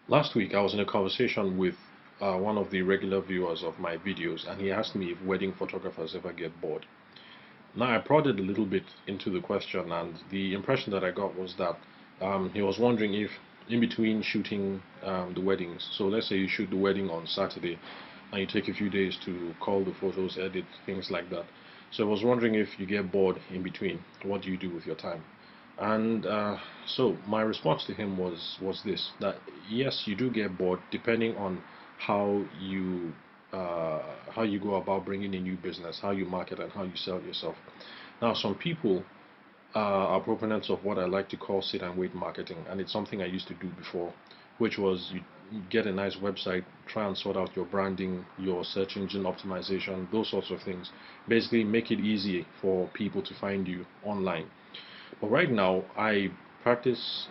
Last week, I was in a conversation with one of the regular viewers of my videos, and he asked me if wedding photographers ever get bored. Now, I prodded a little bit into the question, and the impression that I got was that he was wondering if, in between shooting the weddings, so let's say you shoot the wedding on Saturday, and you take a few days to call the photos, edit, things like that. So I was wondering if you get bored in between. What do you do with your time? And so my response to him was this: that yes, you do get bored depending on how you uh, how you go about bringing in new business, how you market, and how you sell yourself. Now, some people are proponents of what I like to call sit and wait marketing, and it's something I used to do before, which was you get a nice website, try and sort out your branding, your search engine optimization, those sorts of things. Basically, make it easy for people to find you online. But right now, I practice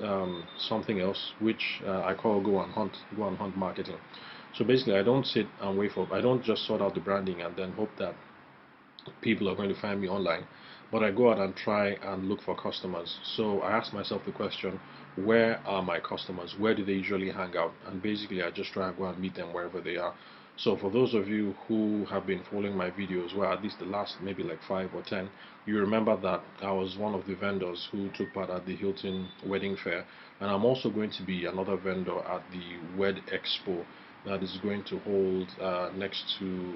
something else, which I call go and hunt marketing. So basically, I don't sit and wait for, I don't just sort out the branding and then hope that people are going to find me online, but I go out and try and look for customers. So I ask myself the question, where are my customers? Where do they usually hang out? And basically, I just try and go and meet them wherever they are. So for those of you who have been following my videos, well, at least the last maybe like 5 or 10, you remember that I was one of the vendors who took part at the Hilton Wedding Fair, and I'm also going to be another vendor at the Wed Expo that is going to hold next to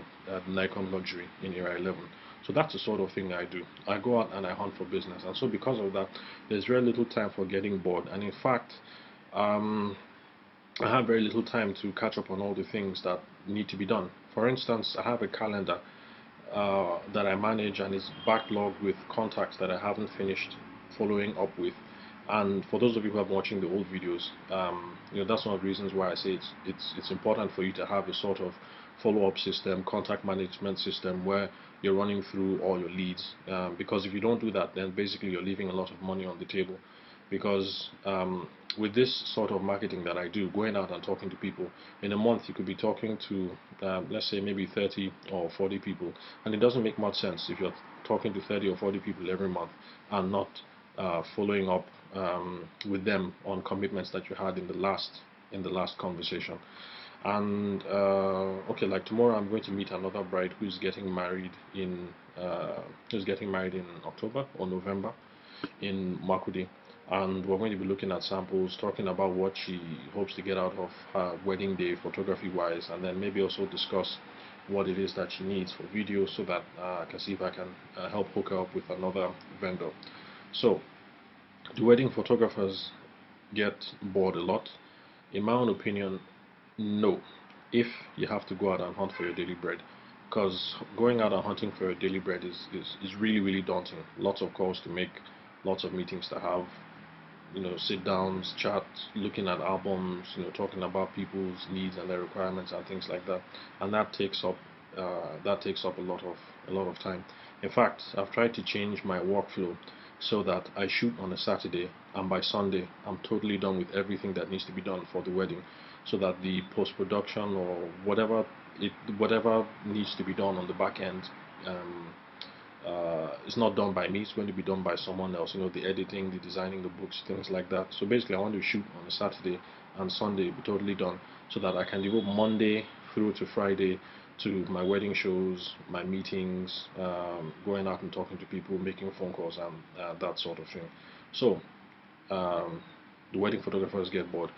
Nikon Luxury in Area 11. So that's the sort of thing I do. I go out and I hunt for business, and so because of that, there's very little time for getting bored. And in fact, um, I have very little time to catch up on all the things that need to be done. For instance, I have a calendar that I manage and is backlogged with contacts that I haven't finished following up with. And for those of you who have been watching the old videos, that's one of the reasons why I say it's important for you to have a sort of follow-up system, contact management system where you're running through all your leads. Because if you don't do that, then basically you're leaving a lot of money on the table. Because with this sort of marketing that I do, going out and talking to people, in a month you could be talking to, let's say, maybe 30 or 40 people, and it doesn't make much sense if you're talking to 30 or 40 people every month and not following up with them on commitments that you had in the last conversation. And okay, like tomorrow, I'm going to meet another bride who's getting married in October or November in Makudi, and we're going to be looking at samples, talking about what she hopes to get out of her wedding day photography wise, and then maybe also discuss what it is that she needs for video so that I can see if I can help hook her up with another vendor. So, do wedding photographers get bored a lot? In my own opinion, no. If you have to go out and hunt for your daily bread, because going out and hunting for your daily bread is really, really daunting. Lots of calls to make, lots of meetings to have, sit downs, chat, looking at albums, talking about people's needs and their requirements and things like that. And that takes up a lot of time. In fact, I've tried to change my workflow so that I shoot on a Saturday and by Sunday I'm totally done with everything that needs to be done for the wedding, so that the post production or whatever needs to be done on the back end um, it's not done by me, it's going to be done by someone else. The editing, the designing the books, things like that. So basically, I want to shoot on a Saturday and Sunday, be totally done, so that I can devote Monday through to Friday to my wedding shows, my meetings, going out and talking to people, making phone calls, and that sort of thing. So, um, the wedding photographers get bored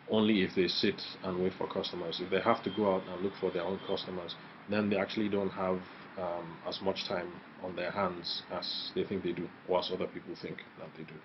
only if they sit and wait for customers. If they have to go out and look for their own customers, then they actually don't have as much time on their hands as they think they do, or as other people think that they do.